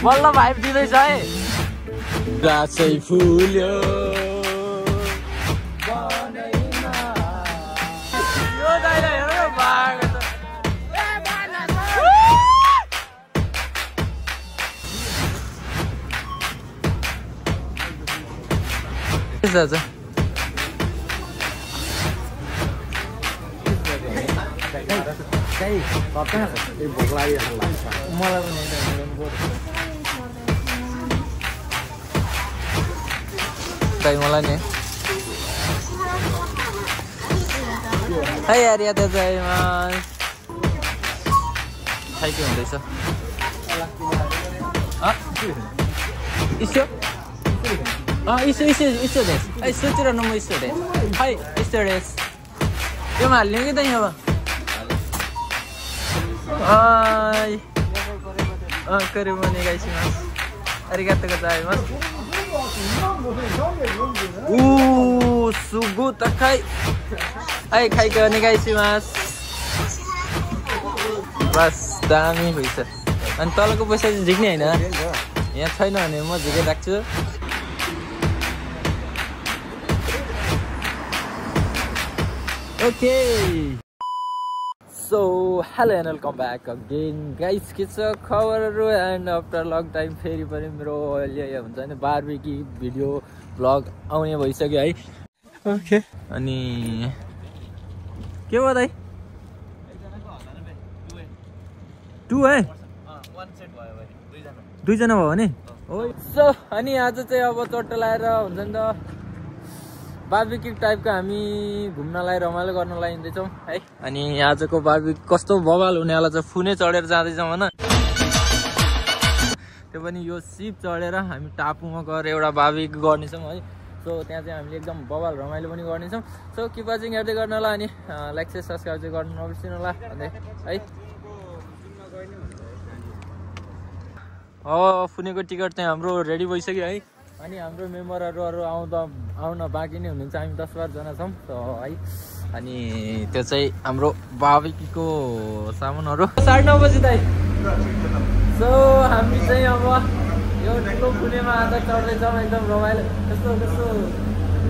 बल्ल भाइब दिँदैछ है गाछै फुल्यो यो दाइलाई हेर न बागो छ दाजु भोक लागिरहेको मलाई पनि मलाई नि है यार याद जाइमास खै के हुँदैछ इसो इसो देश है सोचिरहनु म इसो देश है इसो देश त्यो हाल्ने कि त यहाँ Ay, karibu onegaishimasu. Arigatou gozaimasu. Sugu takai. Hai, kaigai onegaishimasu. Bas, दामी भइछ. अनि तलको पैसा चाहिँ झिक्ने हैन यहाँ छैन भने म झिके राख्छु okay so hello and welcome back again guys के छ खबरहरु एन्ड आफ्टर लङ टाइम फेरि पनि मेरो अहिले हुन्छ नि बारबेक्यू भिडियो भ्लग आउने भइसक्यो है ओके अनि के भयो दाइ 2 है दुई जना भयो भने सो अनि आज चाहिँ अब चट्टा लाएर हुन्छ नि त बारबेक्यू टाइपको हामी घुम्नलाई रमाइलो गर्नलाई हिँड्दैछौँ है अनि आजको बारबेक्यू कस्तो बवाल हुनेवाला छ फुने चढेर जाँदैछौँ होइन त्यो पनि यो सिप चढेर हामी टापुमा गएर एउटा बारबेक्यू गर्नेछौँ है सो त्यहाँ चाहिँ हामीले एकदम बवाल रमाइलो पनि गर्नेछौँ सो किप वाचिङ हेर्दै गर्न होला अनि लाइक चाहिँ सब्सक्राइब चाहिँ गर्नु नबिर्सिनु होला भन्दै है फुनेको टिकट चाहिँ हाम्रो रेडी भइसक्यो है अनि हाम्रो मेम्बरहरू आउन बाँकी नै हुनुहुन्छ हामी 10-12 जना छौँ है अनि त्यो चाहिँ हाम्रो बारबेक्यूको सामानहरू 9:30 बजी दाइ सो हामी चाहिँ अब यो ठुलो फुनेमा आज चढ्दैछौँ एकदम रमाइलो कस्तो हुन्छ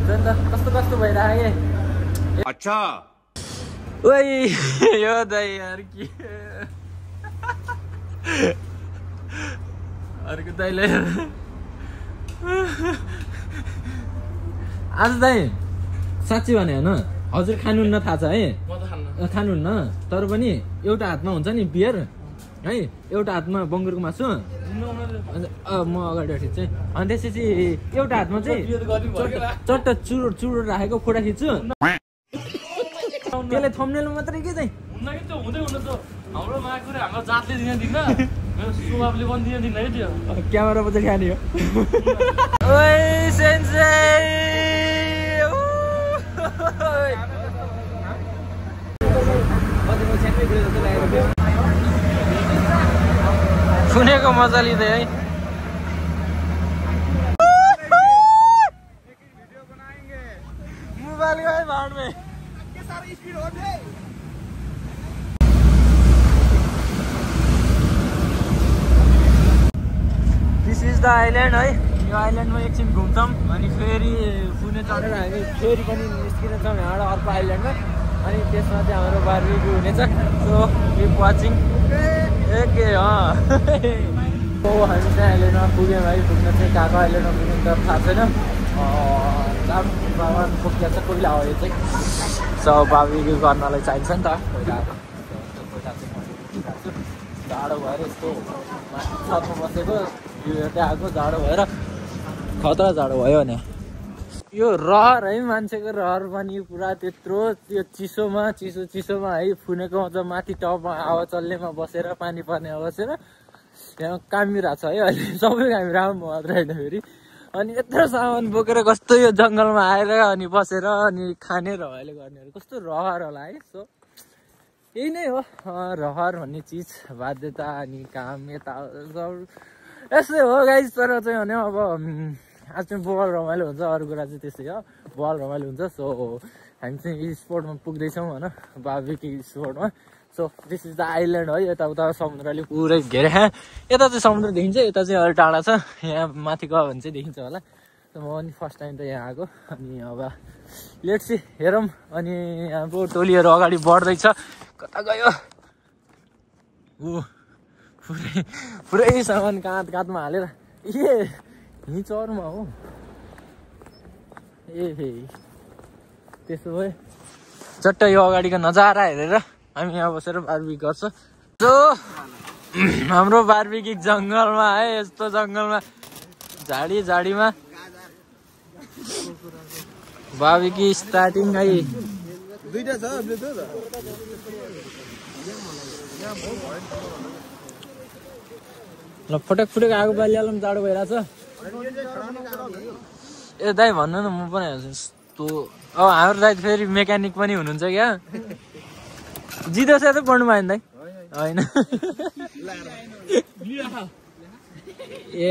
नि त कस्तो भइरहेको के अच्छा ओइ यो दाइ यार के अर्को दाइले आज दाइ साँच्ची भने होइन हजुर खानुहुन्न थाहा छ है खानुहुन्न तर पनि एउटा हातमा हुन्छ नि बियर है एउटा हातमा बङ्गुरको मासु म अगाडि चाहिँ अनि त्यसपछि एउटा हातमा चाहिँ चट्टा चुरो राखेको फोटा खिच्छु त्यसले थम्नेल मात्रै के चाहिँ हाम्रो मागुरे हाम्रो जातले दिन्न मेरो स्वभावले पनि दिन्न है त्यो क्यामेरा पछि खाने हो ओइ सेन्सेई फुनेको मजा लिँदै है मोबाइल गए भाड में के सारे स्पीड हो गए दिस इज द आइल्यान्ड है यो आइल्यान्डमा एकछिन घुम्छौँ अनि फेरि फुने चढेर हामी फेरि पनि निस्किनेछौँ यहाँबाट अर्को आइल्यान्डमा अनि त्यसमा चाहिँ हाम्रो बारबेक्यू हुनेछ सो किप वाचिङ एके हामी चाहिँ आइल्यान्डमा पुग्यौँ है पुग्न चाहिँ कहाँको आइल्यान्डमा पुग्नु त थाहा छैन पुग्छ कोइला हो यो चाहिँ सो बारबेक्यू गर्नलाई चाहिन्छ नि त कोइला जाडो भएर यस्तो छतमा बसेको यो हेर्दै आएको जाडो भएर खतरा जाडो भयो भने यो रहर है मान्छेको रहर पनि पुरा त्यत्रो त्यो चिसोमा है फुनेको मतलब माथि टपमा हावा चल्नेमा बसेर पानी पर्नेमा बसेर यहाँ कामिरहेको छ है अहिले सबै कामिरहेको म मात्र होइन फेरि अनि यत्रो सामान बोकेर कस्तो यो जङ्गलमा आएर अनि बसेर अनि खाने रमाइलो गर्नेहरू कस्तो रहर होला है सो यही नै हो रहर भन्ने चिज बाध्यता अनि काम यता यस्तै हो गाइस तर चाहिँ भने अब आज चाहिँ बल रमाइलो हुन्छ अरू कुरा चाहिँ त्यस्तै हो बल रमाइलो हुन्छ सो हामी चाहिँ स्पोर्टमा पुग्दैछौँ होइन बारबेक्यू स्पोर्टमा so this is the island है यताउता समुद्रले पुरै घेरे यता चाहिँ समुद्र देखिन्छ यता चाहिँ अलि टाढा छ यहाँ माथि गयो भने चाहिँ देखिन्छ होला म पनि फर्स्ट टाइम त यहाँ आएको अनि अब लेट्स सी हेरौँ अनि यहाँको टोलीहरू अगाडि बढ्दैछ कता गयो पुरै सामान काँधमा हालेर चौरमा हो त्यसो भए चट्ट यो अगाडिको नजारा हेरेर हामी यहाँ बसेर बारबेक्यु गर्छ सो हाम्रो बारबेक्यु जङ्गलमा है यस्तो जङ्गलमा झाडीमा बारबेक्यु स्टार्टिङ है दुईटा छ ल फटक आगो बालिहालौँ जाडो भइरहेछ ए दाइ भन्नु न म पनि यस्तो अब हाम्रो दाइ फेरि मेकानिक पनि हुनुहुन्छ क्या जितो साथै पढ्नु भएन दाइ होइन ए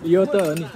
यो त हो नि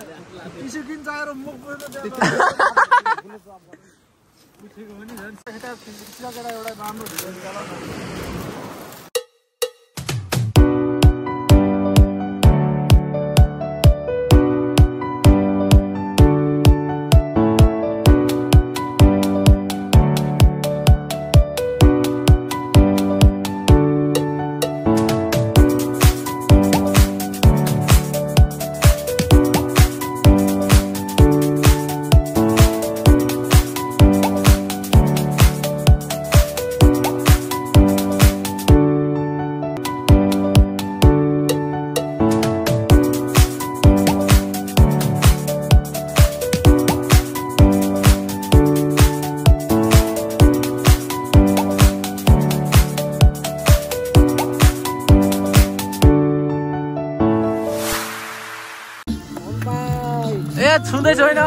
छुँदै छैन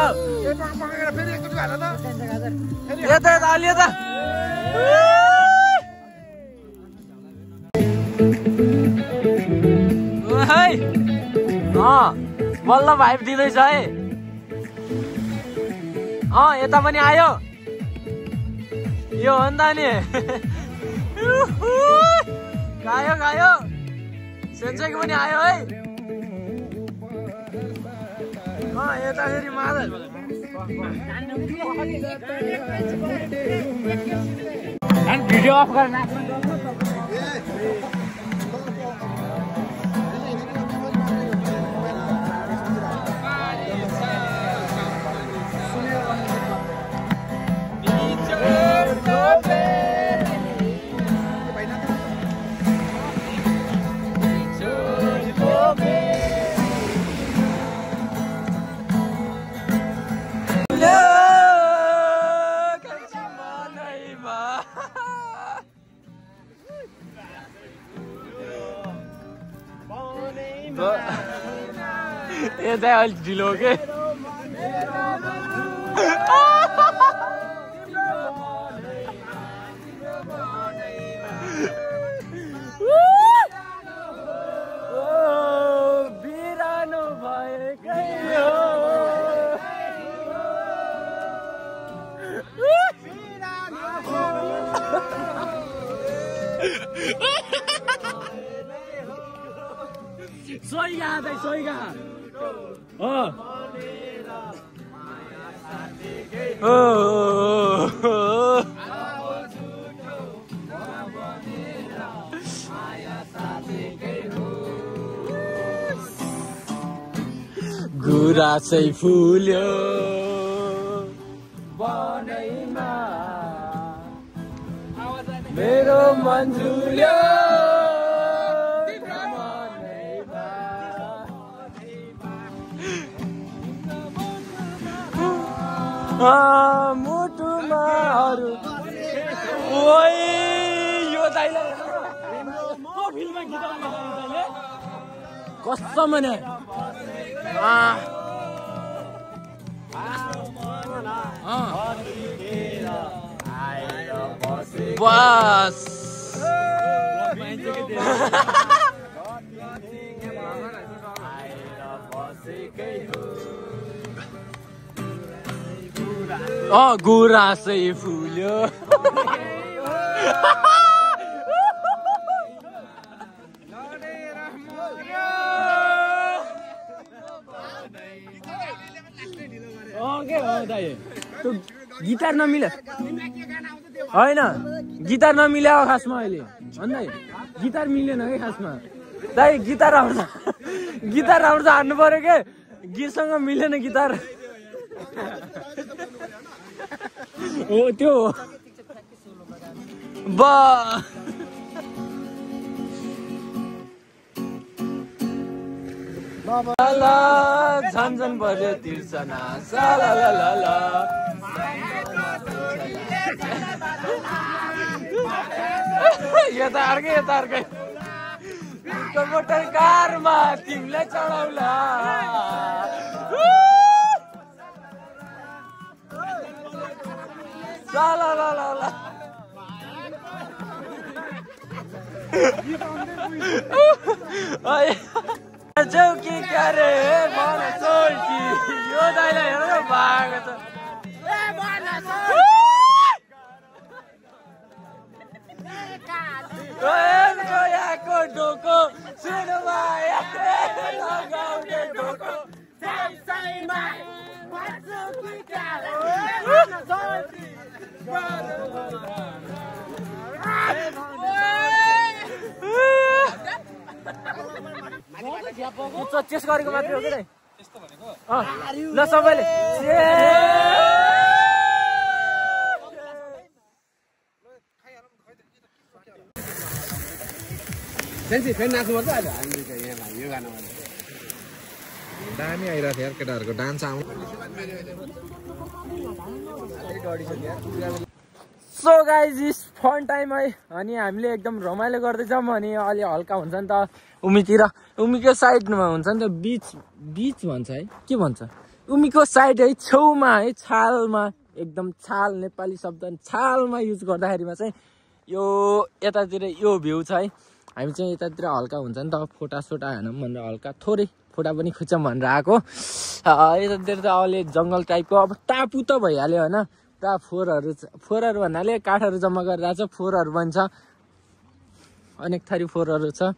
बल्ल भाइब दिँदैछ है यता पनि आयो यो हो नि त नि गायो सेन्चेको पनि आयो है यता फेरि मादल भिडियो अफ गर्न ये चाहिँ अलिक ढिलो के बिरानो भएकै हो सोइगा दाइ सोइगा गुराँसै फुल्यो बनैमा मेरो मन झुल्यो मुटुमा अरू यो दाइले कसम भने बस गुराँसै फुल्यो दाइ त्यो गिटार नमिले होइन गिटार नमिल्यो खासमा अहिले भन्दा गिटार मिलेन है खासमा दाइ गिटार आउँछ हान्नु पर्यो के गीतसँग मिलेन गिटार हो त्यो हो झन्झन पर्यो तिर्सना यता अर्कै मोटर कारमा तिमीलाई चढाउला चौकी करे मन सोल्टी यो दाइलाई हेर भागो छ गएको ढोको सुनमा लगाउने ढोको चेस गरेको मात्रै हो कि ल सबैले दामी आइरहेको थियो केटाहरूको डान्स आउनु so guys is fun time है अनि हामीले एकदम रमाइलो गर्दैछौँ अनि अलि हल्का हुन्छ नि त उमीको साइडमा हुन्छ नि त बीच भन्छ है के भन्छ उमीको साइड है छेउमा है छालमा एकदम छाल नेपाली शब्द छालमा युज गर्दाखेरिमा चाहिँ यो यतातिर यो भ्यू छ है हामी चाहिँ यतातिर हल्का हुन्छ नि त फोटासोटा हानौँ भनेर हल्का थोरै फोटा पनि खिचौँ भनेर आएको यतातिर त अहिले जङ्गल टाइपको अब टापु त भइहाल्यो होइन पुरा फोहोरहरू भन्नाले काठहरू जम्मा गरेर आएको छ फोहोरहरू बन्छ अनेक थरी फोहोरहरू छ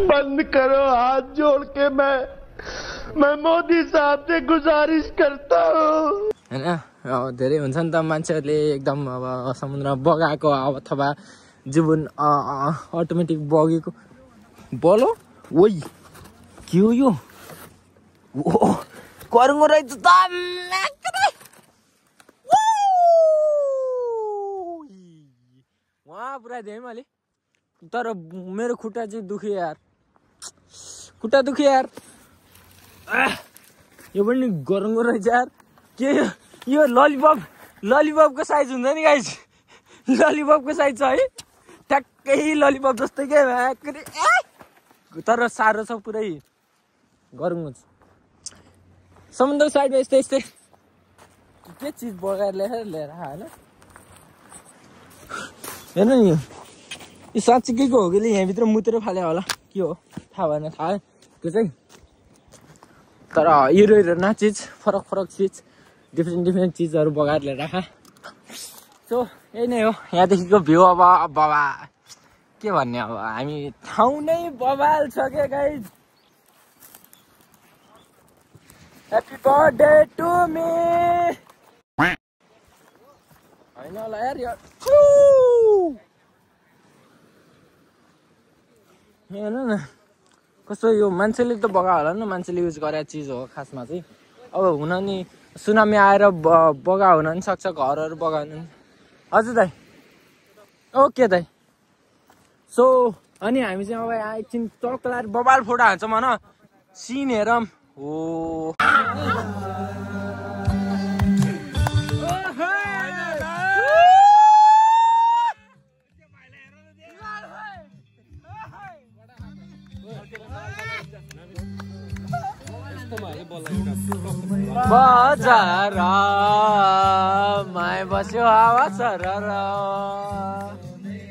बंद करो हाथ जोड़ के मैं मोदी साहब से गुजारिश करता हूँ होइन धेरै हुन्छ नि त मान्छेहरूले एकदम अब समुद्रमा बगाएको अथवा जीवन अटोमेटिक बगेको बोलो ओइ के हो यो करङ्गो रहेछ त वहाँ पुऱ्याइदिएँ है मैले तर मेरो खुट्टा चाहिँ दुख्यो यार खुट्टा दुख्यो यार यो पनि गरौँको रहेछ यार के यो ललिपपको साइज हुन्छ नि गाइस ललिपपको साइज छ है ठ्याक्कै ललिपप जस्तै के तर साह्रो छ पुरै गरौँ समुद्र साइडमा यस्तै के चिज बगाएर लिएर होइन हेर्नु नि यो साँच्चीकैको हो कि यहाँभित्र मुतेर फाल्यो होला के हो थाहा भएन थाहा त्यो चाहिँ तर हिरो न चिज फरक चिज डिफ्रेन्ट चिजहरू बगाएर लिएर राख सो यही नै हो यहाँदेखिको भ्यू अब बाबा के भन्ने अब हामी ठाउँ नै बवाल छ क्या guys happy birthday to me होइन होला यार हेर्नु न कस्तो यो मान्छेले त बगा होला नि मान्छेले युज गरेको चिज हो खासमा चाहिँ अब हुन नि सुनामी आएर बगा हुन नि सक्छ घरहरू बगाउनु हजुर दाइ ओके दाइ सो अनि हामी चाहिँ अब एकछिन टक्लाएर बबाल फोटो हान्छौँ भन सिन हेरौँ हो बजार माया बस्यो हावा सरर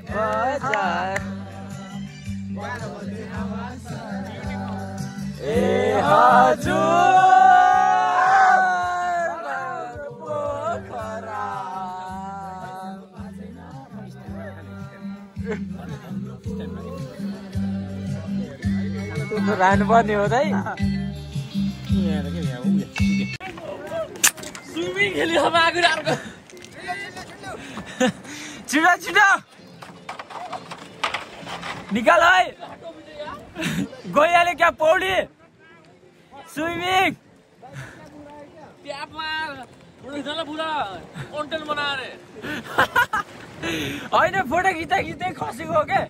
बजार ए हजुर पोखरा राख्नु पर्ने हो दाइ स्विमिङ खेल्यो छिटो छिटो निकाल है गइहाल्यो क्या पौडी स्विमिङ होइन फोटो खिच्दा खिच्दै खसेको हो क्या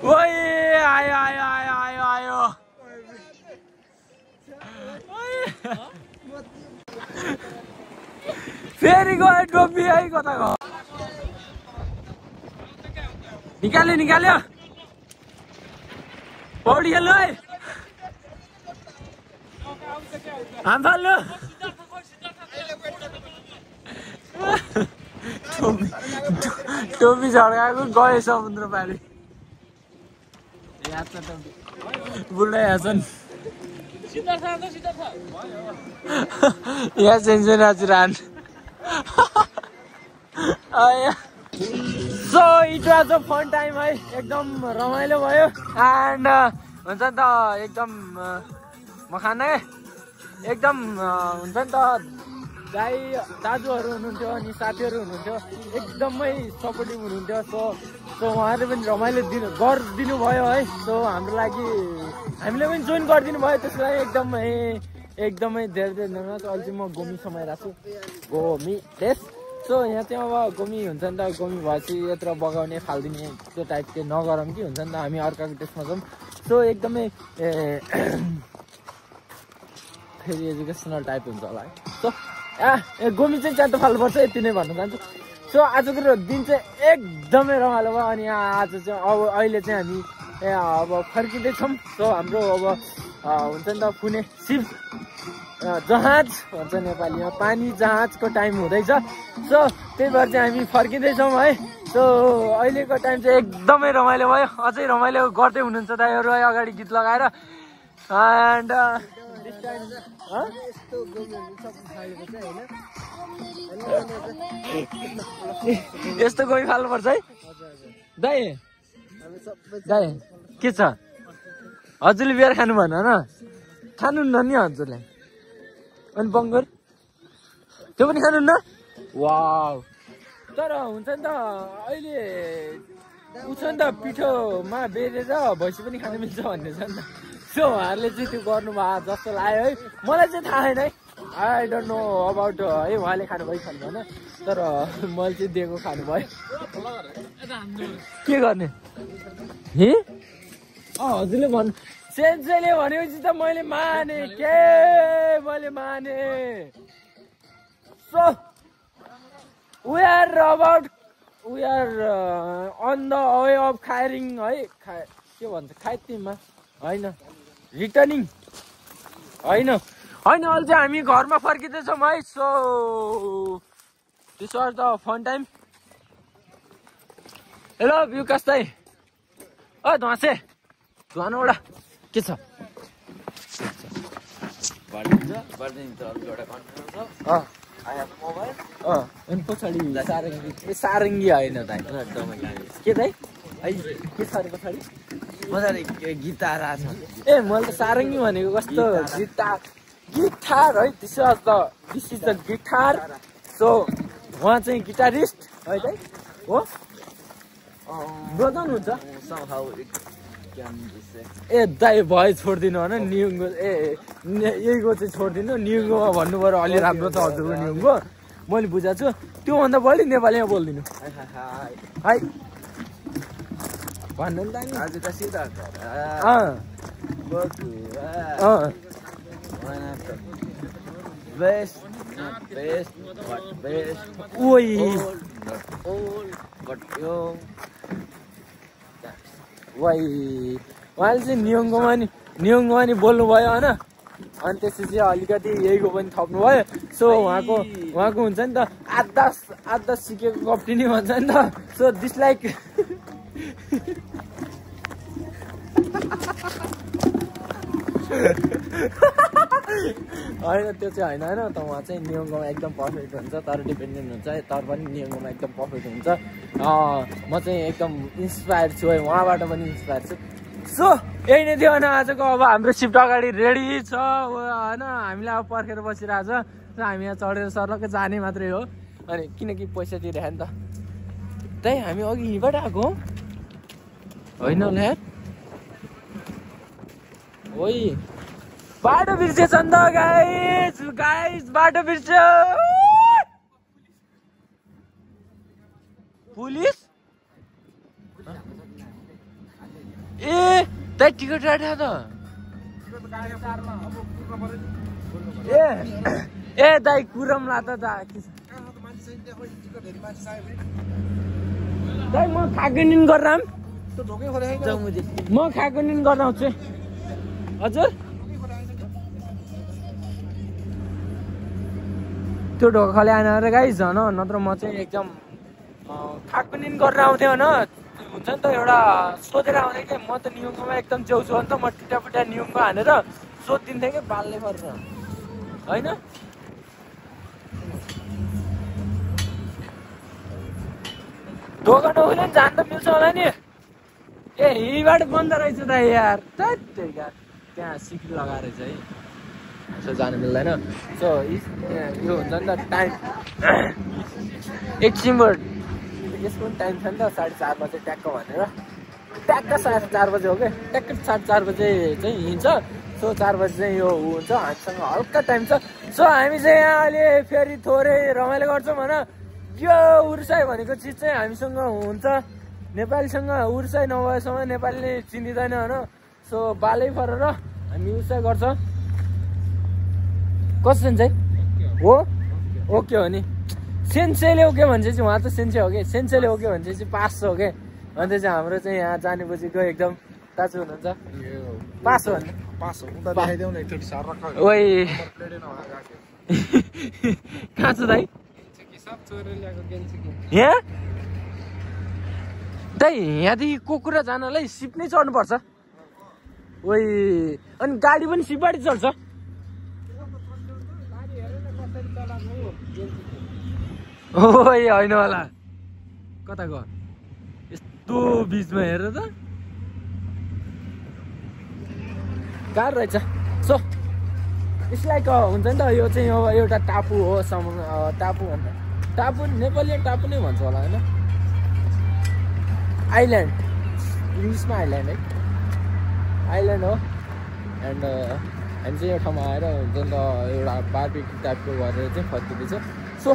ओए आयो आयो आयो आयो आयो फेरि गयो टोपी है कता गयो निकाल्यो निकाल्यो पौडी खेल्नु है हाम फाल्नु टोपी झड्काएको गयो समुद्र पारी याद छ टोपी बुढा यहाँ छन् यहाँ सेन्सन नाचिरहन so it was a fun time है एकदम रमाइलो भयो एन्ड हुन्छ नि त एकदम म खाना एकदम हुन्छ नि त दाइ दाजुहरू हुनुहुन्थ्यो अनि साथीहरू हुनुहुन्थ्यो एकदमै सपोर्टिभ हुनुहुन्थ्यो सो उहाँहरूले पनि रमाइलो गरिदिनु भयो है सो हाम्रो लागि हामीले पनि जोइन गरिदिनु भयो त्यसको लागि एकदमै धेरै धन्यवाद अहिले चाहिँ म गोमी समाइरहेको छु गोमी देश सो यहाँ चाहिँ अब गोमी हुन्छ नि त गोमी भएपछि यत्र बगाउने फालिदिने त्यो टाइपको नगरौँ कि हुन्छ नि त हामी अर्काको टेस्टमा जाउँ सो एकदमै फेरि एजुकेसनल टाइप हुन्छ होला है सो गोमी चाहिँ च्यातो फाल्नुपर्छ यति नै भन्न चाहन्छु सो आजको दिन चाहिँ एकदमै रमाइलो भयो अनि आज चाहिँ अब अहिले चाहिँ हामी अब फर्किँदैछौँ सो हाम्रो अब हुन्छ नि त कुनै शिव जहाज भन्छ नेपालीमा पानी जहाजको टाइम हुँदैछ सो त्यही भएर चाहिँ हामी फर्किँदैछौँ है सो अहिलेको टाइम चाहिँ एकदमै रमाइलो भयो अझै रमाइलो गर्दै हुनुहुन्छ दाइहरू है अगाडि गीत लगाएर एन्ड यस्तो गोमी फाल्नुपर्छ है दाइ दाइ के छ हजुरले बिहार खानु भन न खानुहुन्न नि हजुरले अनि बङ्गर त्यो पनि खानुहुन्न वाउ तर हुन्छ नि त अहिले छ नि त पिठोमा बेरेर भैँसी पनि खानु मिल्छ भन्ने छ नि त सो उहाँहरूले चाहिँ त्यो गर्नुभयो जस्तो लाग्यो है मलाई चाहिँ थाहा छैन है आई डोन्ट नो अबाउट है उहाँले खानुभयो खानु भएन तर मैले चाहिँ दिएको खानुभयो के गर्ने हे हजुरले भन्नु सेन्सेले भनेपछि त मैले माने so we are on the way of firing है के भन्छ खाइतीमा होइन रिटर्निङ होइन अहिले चाहिँ हामी घरमा फर्किँदैछौँ है so this was the fun time hello Bikash दाइ ओ धुवासे धुवानु एउटा के छ अनि पछाडि सारङ्गी होइन दाइ के दाइ के छ अरे पछाडि गिटार छ ए मैले त सारङ्गी भनेको कस्तो गिटार है this is the guitar so उहाँ चाहिँ गिटारिस्ट है दाइ हो बजाउनुहुन्छ ए दाइ भयो छोडिदिनु होइन न्युङ्गो यहीको चाहिँ छोडिदिनु न्युङ्गोमा भन्नु पऱ्यो अलि राम्रो छ हजुरको न्युङ्गो मैले बुझाएको छु त्योभन्दा बढी नेपालीमा बोलिदिनु है भन्नु नि त आज त सिधा उहाँले चाहिँ न्युङ्गोमा नि बोल्नुभयो होइन अनि त्यसपछि अलिकति यहीको पनि थप्नुभयो सो उहाँको हुन्छ नि त आधा सिकेको कप्टी नि भन्छ नि त सो दिस लाइक होइन त्यो चाहिँ होइन होइन त उहाँ चाहिँ नियमकोमा एकदम पर्फेक्ट हुन्छ तर डिपेन्डेन्ट हुन्छ तर पनि नियमकोमा एकदम पर्फेक्ट हुन्छ म चाहिँ एकदम इन्सपायर छु है उहाँबाट पनि इन्सपायर छु सो यही नै थियो होइन आजको अब हाम्रो सिफ्ट अगाडि रेडी छ होइन हामीलाई अब पर्खेर बसिरहेको छ र हामी यहाँ चढेर सर्लक्कै जाने मात्रै हो अनि किनकि पैसा तिरेको नि त त्यही हामी अघि यहीँबाट आएको होइन होला यार ओइ बाटो बिर्सेछ नि त गाइस गाइस बाटो बिर्स्यो पुलिस ए त्यही टिकट काट्यो त ए दाइ कुरमला त दाइ म खाएको निन गरेर म खाएको निन गर्न आउँछु हजुर त्यो ढोका खाली आएन अरे गाइस झन नत्र म चाहिँ एकदम खाएको निन गरेर आउँथेँ होइन हुन्छ नि त एउटा सोधेर आउँथेँ कि म त नियमकोमा एकदम च्याउँछु नि त म टिटापुटा नियमको हानेर सोधिदिन्थेँ कि बाल्ने गरेर होइन ढोका नखुले नि जान त मिल्छ होला नि ए यहीँबाट बन्द रहेछ त यार त्यहाँ सिक्री लगाएर चाहिँ यसो जानु मिल्दैन सो यो हुन्छ नि त टाइम एकछिनबाट यसको पनि टाइम छ नि त 4:30 बजे ट्याक्क भनेर ट्याक्क 4:30 बजे हो क्या ट्याक्क 4:30 बजे चाहिँ हिँड्छ सो 4 बजे चाहिँ यो हुन्छ हामीसँग हल्का टाइम छ सो हामी चाहिँ यहाँ अहिले फेरि थोरै रमाइलो गर्छौँ होइन यो उर्साई भनेको चिज चाहिँ हामीसँग हुन्छ नेपालीसँग उर्साई नभएसम्म नेपालीले चिनिँदैन होइन सो बालै फरेर हामी उर्साई गर्छ कस्तो सेन्स है हो ओके हो नि सेन्सेले ओके भन्छ चाहिँ उहाँ त सेन्से हो कि सेन्सेले ओके भन्छ चाहिँ पास हो कि अन्त चाहिँ हाम्रो चाहिँ यहाँ जाने बजीको एकदम दाजु हुनुहुन्छ पास हो भने ओइ कहाँ छ दाइ यहाँ दाइ यहाँदेखि कोकुरा जानलाई सिप नै चढ्नुपर्छ ओइ अनि गाडी पनि सिपबाटै चढ्छ ओइ होइन होला कता गयो यस्तो बिचमा हेर त गाह्रो रहेछ सो इट्स लाइक हुन्छ नि त यो चाहिँ अब एउटा टापु हो टापु भन्दा टापु नेपाली टापु नै भन्छ होला होइन आइल्यान्ड इङ्ग्लिसमा आइल्यान्ड है आइल्यान्ड हो एन्ड हामी चाहिँ यो ठाउँमा आएर हुन्छ नि त एउटा बारबेक्यू टाइपको गरेर चाहिँ फर्किँदैछ सो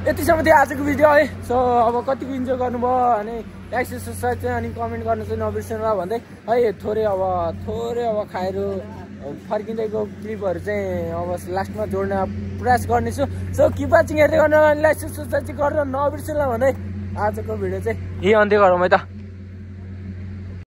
यतिसम्म थियो आजको भिडियो है सो अब कतिको इन्जोय गर्नुभयो अनि लाइक सब्सक्राइब चाहिँ अनि कमेन्ट गर्न चाहिँ नबिर्सनु होला भन्दै है थोरै अब खाएर फर्किँदैको क्लिपहरू चाहिँ अब लास्टमा जोड्ने प्रयास गर्नेछु सो किप वाचिङ हेर्दै गर्नु लाइक सब्सक्राइब चाहिँ गरेर नबिर्सनु होला भन्दै आजको भिडियो चाहिँ यही अन्त्य गरौँ है त।